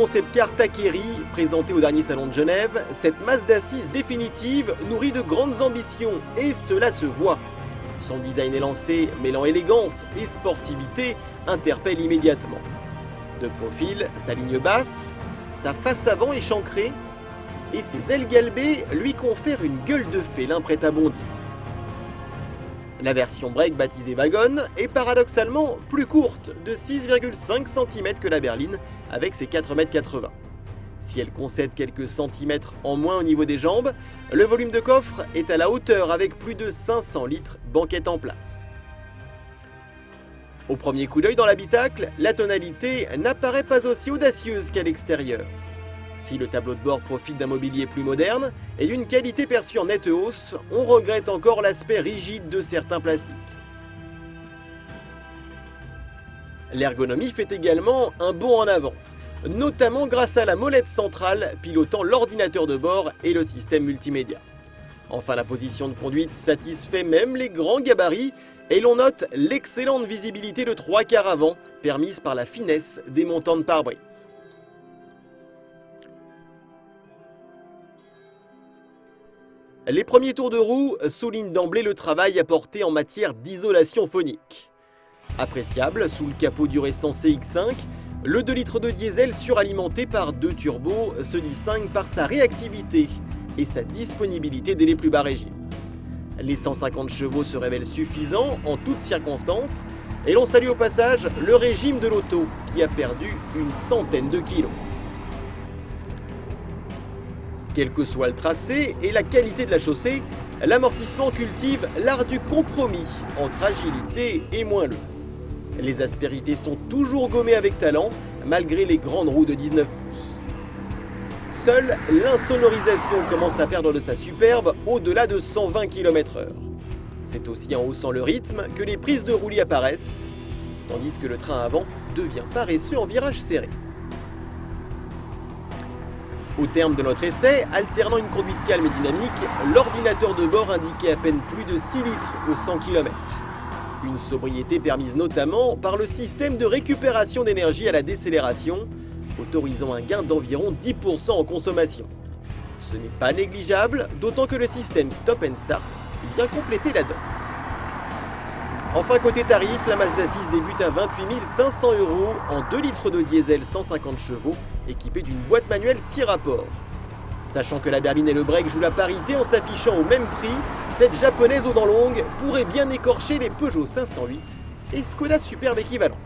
Concept car Takeri, présenté au dernier salon de Genève, cette Mazda 6 définitive nourrit de grandes ambitions et cela se voit. Son design élancé, mêlant élégance et sportivité, interpelle immédiatement. De profil, sa ligne basse, sa face avant échancrée et ses ailes galbées lui confèrent une gueule de félin prête à bondir. La version break baptisée Wagon est paradoxalement plus courte, de 6,5 cm que la berline avec ses 4,80 m. Si elle concède quelques centimètres en moins au niveau des jambes, le volume de coffre est à la hauteur avec plus de 500 litres banquette en place. Au premier coup d'œil dans l'habitacle, la tonalité n'apparaît pas aussi audacieuse qu'à l'extérieur. Si le tableau de bord profite d'un mobilier plus moderne et d'une qualité perçue en nette hausse, on regrette encore l'aspect rigide de certains plastiques. L'ergonomie fait également un bond en avant, notamment grâce à la molette centrale pilotant l'ordinateur de bord et le système multimédia. Enfin, la position de conduite satisfait même les grands gabarits et l'on note l'excellente visibilité de 3/4 avant permise par la finesse des montants de pare-brise. Les premiers tours de roue soulignent d'emblée le travail apporté en matière d'isolation phonique. Appréciable sous le capot du récent CX-5, le 2 litres de diesel suralimenté par 2 turbos se distingue par sa réactivité et sa disponibilité dès les plus bas régimes. Les 150 chevaux se révèlent suffisants en toutes circonstances et l'on salue au passage le régime de l'auto qui a perdu une centaine de kilos. Quel que soit le tracé et la qualité de la chaussée, l'amortissement cultive l'art du compromis entre agilité et moelleux. Les aspérités sont toujours gommées avec talent, malgré les grandes roues de 19 pouces. Seule l'insonorisation commence à perdre de sa superbe au-delà de 120 km/h. C'est aussi en haussant le rythme que les prises de roulis apparaissent, tandis que le train avant devient paresseux en virage serré. Au terme de notre essai, alternant une conduite calme et dynamique, l'ordinateur de bord indiquait à peine plus de 6 litres au 100 km. Une sobriété permise notamment par le système de récupération d'énergie à la décélération, autorisant un gain d'environ 10% en consommation. Ce n'est pas négligeable, d'autant que le système Stop and Start vient compléter la donne. Enfin, côté tarif, la Mazda 6 débute à 28 500 € en 2 litres de diesel 150 chevaux, équipée d'une boîte manuelle 6 rapports. Sachant que la berline et le break jouent la parité en s'affichant au même prix, cette japonaise aux dents longues pourrait bien écorcher les Peugeot 508 et Skoda Superbe équivalente.